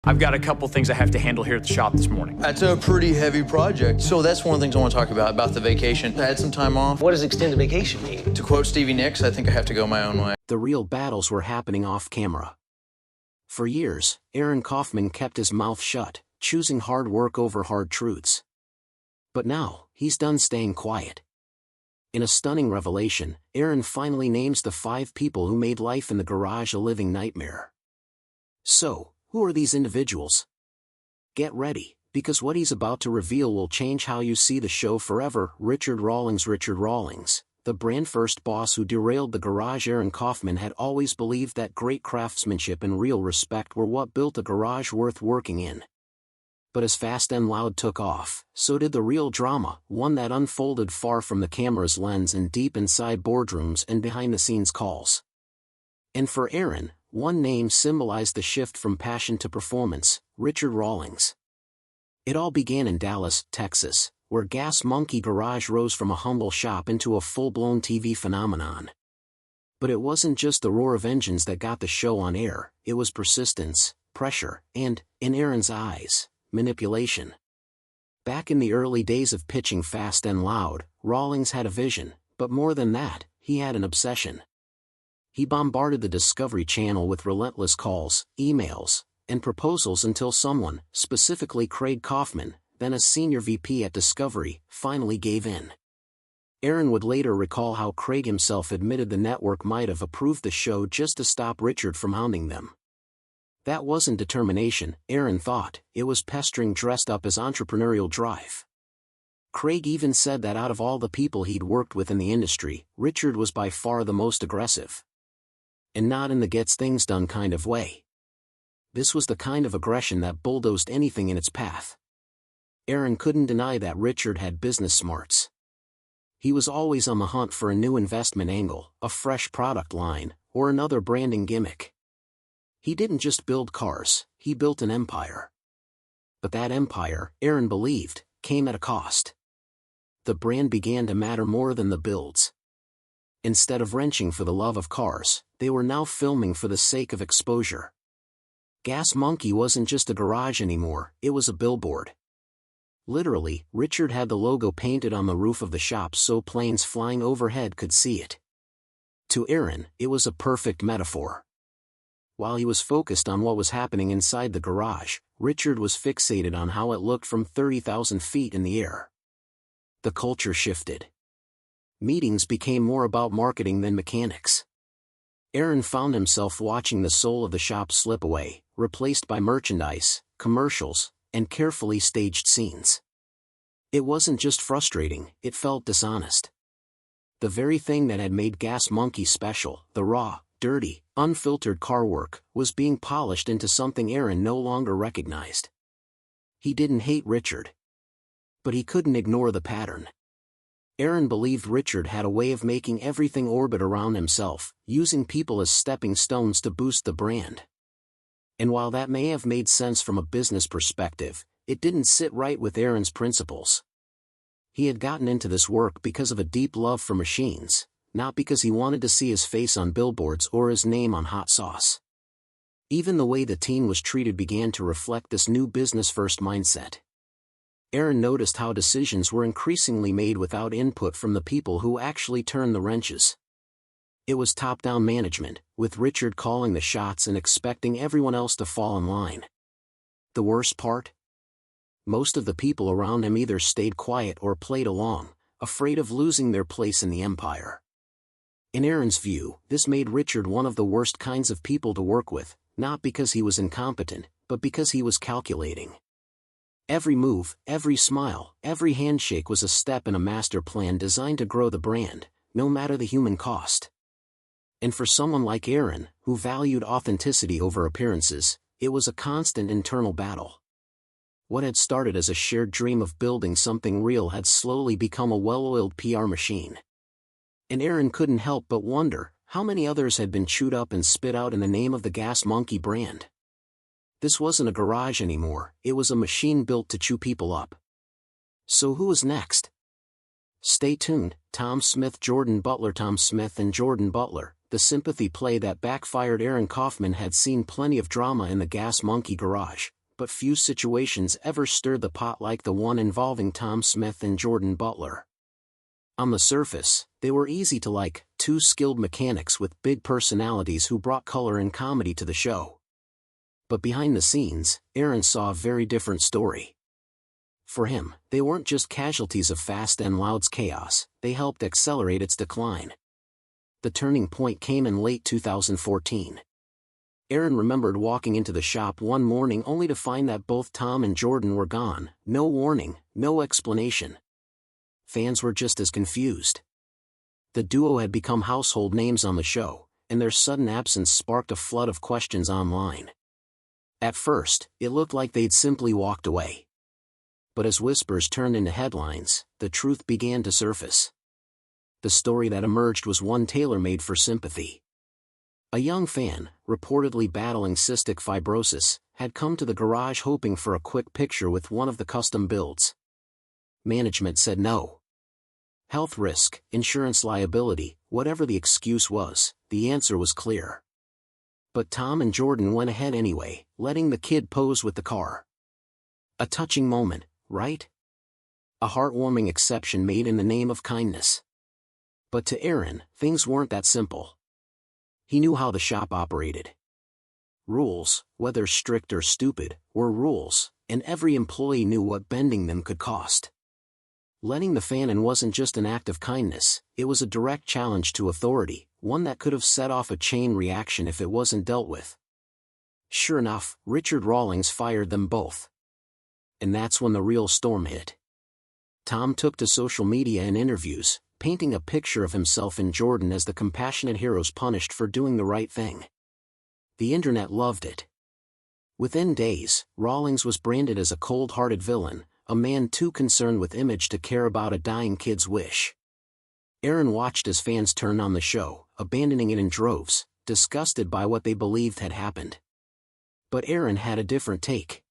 I've got a couple things I have to handle here at the shop this morning. That's a pretty heavy project. So that's one of the things I want to talk about the vacation. I had some time off. What does extended vacation mean? To quote Stevie Nicks, I think I have to go my own way. The real battles were happening off camera. For years, Aaron Kaufman kept his mouth shut, choosing hard work over hard truths. But now, he's done staying quiet. In a stunning revelation, Aaron finally names the 5 people who made life in the garage a living nightmare. So, who are these individuals? Get ready, because what he's about to reveal will change how you see the show forever. Richard Rawlings, the brand-first boss who derailed the garage. Aaron Kaufman had always believed that great craftsmanship and real respect were what built a garage worth working in. But as Fast and Loud took off, so did the real drama, one that unfolded far from the camera's lens and deep inside boardrooms and behind-the-scenes calls. And for Aaron, one name symbolized the shift from passion to performance: Richard Rawlings. It all began in Dallas, Texas, where Gas Monkey Garage rose from a humble shop into a full-blown TV phenomenon. But it wasn't just the roar of engines that got the show on air, it was persistence, pressure, and, in Aaron's eyes, manipulation. Back in the early days of pitching Fast and Loud, Rawlings had a vision, but more than that, he had an obsession. He bombarded the Discovery Channel with relentless calls, emails, and proposals until someone, specifically Craig Kaufman, then a senior VP at Discovery, finally gave in. Aaron would later recall how Craig himself admitted the network might have approved the show just to stop Richard from hounding them. That wasn't determination, Aaron thought, it was pestering dressed up as entrepreneurial drive. Craig even said that out of all the people he'd worked with in the industry, Richard was by far the most aggressive. And not in the gets things done kind of way. This was the kind of aggression that bulldozed anything in its path. Aaron couldn't deny that Richard had business smarts. He was always on the hunt for a new investment angle, a fresh product line, or another branding gimmick. He didn't just build cars, he built an empire. But that empire, Aaron believed, came at a cost. The brand began to matter more than the builds. Instead of wrenching for the love of cars, they were now filming for the sake of exposure. Gas Monkey wasn't just a garage anymore, it was a billboard. Literally, Richard had the logo painted on the roof of the shop so planes flying overhead could see it. To Aaron, it was a perfect metaphor. While he was focused on what was happening inside the garage, Richard was fixated on how it looked from 30,000 feet in the air. The culture shifted. Meetings became more about marketing than mechanics. Aaron found himself watching the soul of the shop slip away, replaced by merchandise, commercials, and carefully staged scenes. It wasn't just frustrating, it felt dishonest. The very thing that had made Gas Monkey special, the raw, dirty, unfiltered car work, was being polished into something Aaron no longer recognized. He didn't hate Richard. But he couldn't ignore the pattern. Aaron believed Richard had a way of making everything orbit around himself, using people as stepping stones to boost the brand. And while that may have made sense from a business perspective, it didn't sit right with Aaron's principles. He had gotten into this work because of a deep love for machines, not because he wanted to see his face on billboards or his name on hot sauce. Even the way the team was treated began to reflect this new business-first mindset. Aaron noticed how decisions were increasingly made without input from the people who actually turned the wrenches. It was top-down management, with Richard calling the shots and expecting everyone else to fall in line. The worst part? Most of the people around him either stayed quiet or played along, afraid of losing their place in the empire. In Aaron's view, this made Richard one of the worst kinds of people to work with, not because he was incompetent, but because he was calculating. Every move, every smile, every handshake was a step in a master plan designed to grow the brand, no matter the human cost. And for someone like Aaron, who valued authenticity over appearances, it was a constant internal battle. What had started as a shared dream of building something real had slowly become a well-oiled PR machine. And Aaron couldn't help but wonder how many others had been chewed up and spit out in the name of the Gas Monkey brand. This wasn't a garage anymore, it was a machine built to chew people up. So who was next? Stay tuned. Tom Smith and Jordan Butler, the sympathy play that backfired. Aaron Kaufman had seen plenty of drama in the Gas Monkey garage, but few situations ever stirred the pot like the one involving Tom Smith and Jordan Butler. On the surface, they were easy to like, two skilled mechanics with big personalities who brought color and comedy to the show. But behind the scenes, Aaron saw a very different story. For him, they weren't just casualties of Fast and Loud's chaos, they helped accelerate its decline. The turning point came in late 2014. Aaron remembered walking into the shop one morning only to find that both Tom and Jordan were gone, no warning, no explanation. Fans were just as confused. The duo had become household names on the show, and their sudden absence sparked a flood of questions online. At first, it looked like they'd simply walked away. But as whispers turned into headlines, the truth began to surface. The story that emerged was one tailor-made for sympathy. A young fan, reportedly battling cystic fibrosis, had come to the garage hoping for a quick picture with one of the custom builds. Management said no. Health risk, insurance liability, whatever the excuse was, the answer was clear. But Tom and Jordan went ahead anyway, letting the kid pose with the car. A touching moment, right? A heartwarming exception made in the name of kindness. But to Aaron, things weren't that simple. He knew how the shop operated. Rules, whether strict or stupid, were rules, and every employee knew what bending them could cost. Letting the fan in wasn't just an act of kindness, it was a direct challenge to authority, one that could have set off a chain reaction if it wasn't dealt with. Sure enough, Richard Rawlings fired them both. And that's when the real storm hit. Tom took to social media and interviews, painting a picture of himself and Jordan as the compassionate heroes punished for doing the right thing. The internet loved it. Within days, Rawlings was branded as a cold-hearted villain, a man too concerned with image to care about a dying kid's wish. Aaron watched as fans turned on the show, abandoning it in droves, disgusted by what they believed had happened. But Aaron had a different take.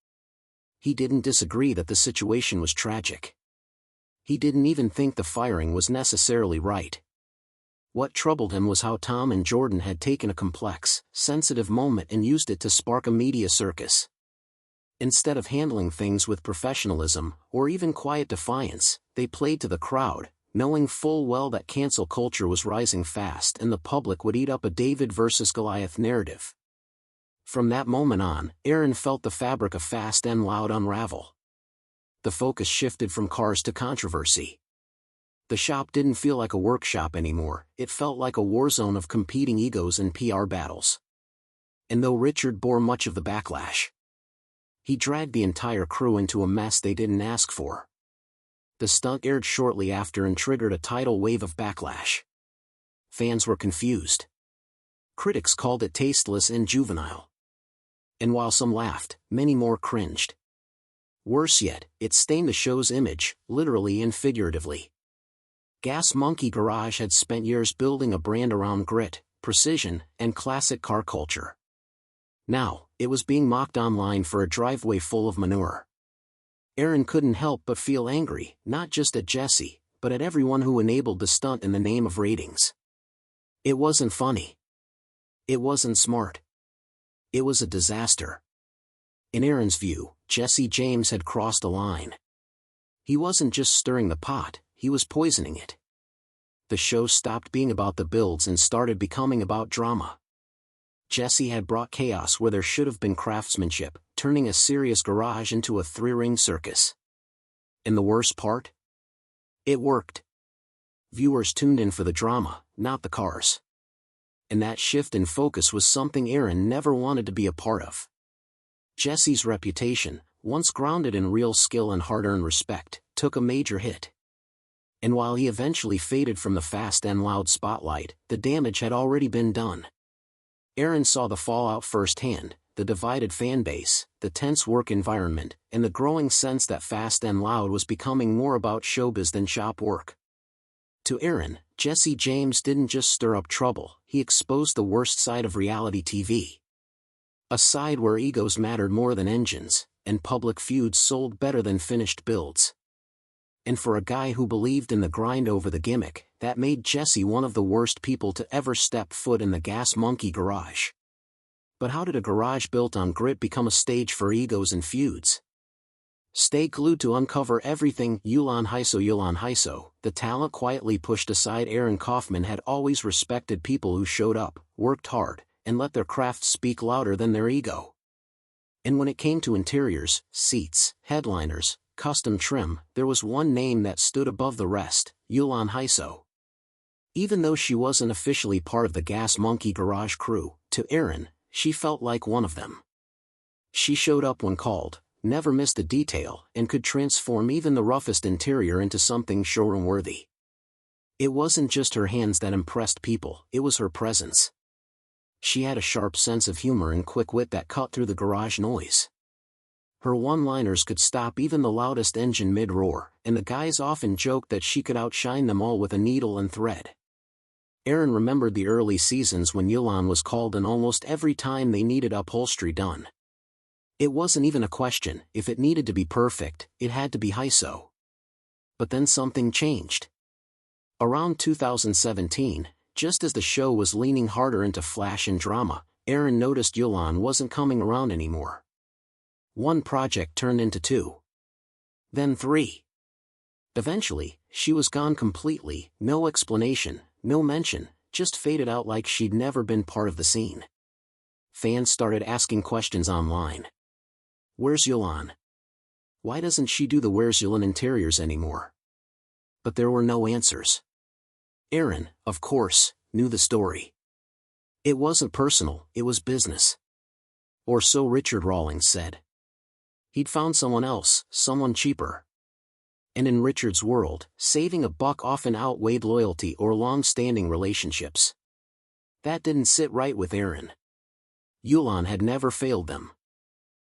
He didn't disagree that the situation was tragic. He didn't even think the firing was necessarily right. What troubled him was how Tom and Jordan had taken a complex, sensitive moment and used it to spark a media circus. Instead of handling things with professionalism, or even quiet defiance, they played to the crowd, knowing full well that cancel culture was rising fast and the public would eat up a David versus Goliath narrative. From that moment on, Aaron felt the fabric of Fast and Loud unravel. The focus shifted from cars to controversy. The shop didn't feel like a workshop anymore, it felt like a war zone of competing egos and PR battles. And though Richard bore much of the backlash, he dragged the entire crew into a mess they didn't ask for. The stunt aired shortly after and triggered a tidal wave of backlash. Fans were confused. Critics called it tasteless and juvenile. And while some laughed, many more cringed. Worse yet, it stained the show's image, literally and figuratively. Gas Monkey Garage had spent years building a brand around grit, precision, and classic car culture. Now, it was being mocked online for a driveway full of manure. Aaron couldn't help but feel angry, not just at Jesse, but at everyone who enabled the stunt in the name of ratings. It wasn't funny. It wasn't smart. It was a disaster. In Aaron's view, Jesse James had crossed a line. He wasn't just stirring the pot, he was poisoning it. The show stopped being about the builds and started becoming about drama. Jesse had brought chaos where there should have been craftsmanship, turning a serious garage into a three-ring circus. And the worst part? It worked. Viewers tuned in for the drama, not the cars. And that shift in focus was something Aaron never wanted to be a part of. Jesse's reputation, once grounded in real skill and hard-earned respect, took a major hit. And while he eventually faded from the Fast and Loud spotlight, the damage had already been done. Aaron saw the fallout firsthand, the divided fan base, the tense work environment, and the growing sense that Fast and Loud was becoming more about showbiz than shop work. To Aaron, Jesse James didn't just stir up trouble, he exposed the worst side of reality TV. A side where egos mattered more than engines, and public feuds sold better than finished builds. And for a guy who believed in the grind over the gimmick, that made Jesse one of the worst people to ever step foot in the Gas Monkey garage. But how did a garage built on grit become a stage for egos and feuds? Stay glued to uncover everything. Yulan Haiso. The talent quietly pushed aside. Aaron Kaufman had always respected people who showed up, worked hard, and let their craft speak louder than their ego. And when it came to interiors, seats, headliners, custom trim, there was one name that stood above the rest: Yulan Haiso. Even though she wasn't officially part of the Gas Monkey garage crew, to Aaron, she felt like one of them. She showed up when called, never missed a detail, and could transform even the roughest interior into something showroom-worthy. It wasn't just her hands that impressed people, it was her presence. She had a sharp sense of humor and quick wit that cut through the garage noise. Her one-liners could stop even the loudest engine mid-roar, and the guys often joked that she could outshine them all with a needle and thread. Aaron remembered the early seasons when Yulan was called in almost every time they needed upholstery done. It wasn't even a question. If it needed to be perfect, it had to be Haiso. But then something changed. Around 2017, just as the show was leaning harder into flash and drama, Aaron noticed Yulan wasn't coming around anymore. One project turned into 2. Then 3. Eventually, she was gone completely, no explanation, no mention, just faded out like she'd never been part of the scene. Fans started asking questions online. Where's Yulan? Why doesn't she do the Where's Yulan interiors anymore? But there were no answers. Aaron, of course, knew the story. It wasn't personal, it was business. Or so Richard Rawlings said. He'd found someone else, someone cheaper. And in Richard's world, saving a buck often outweighed loyalty or long-standing relationships. That didn't sit right with Aaron. Yulan had never failed them.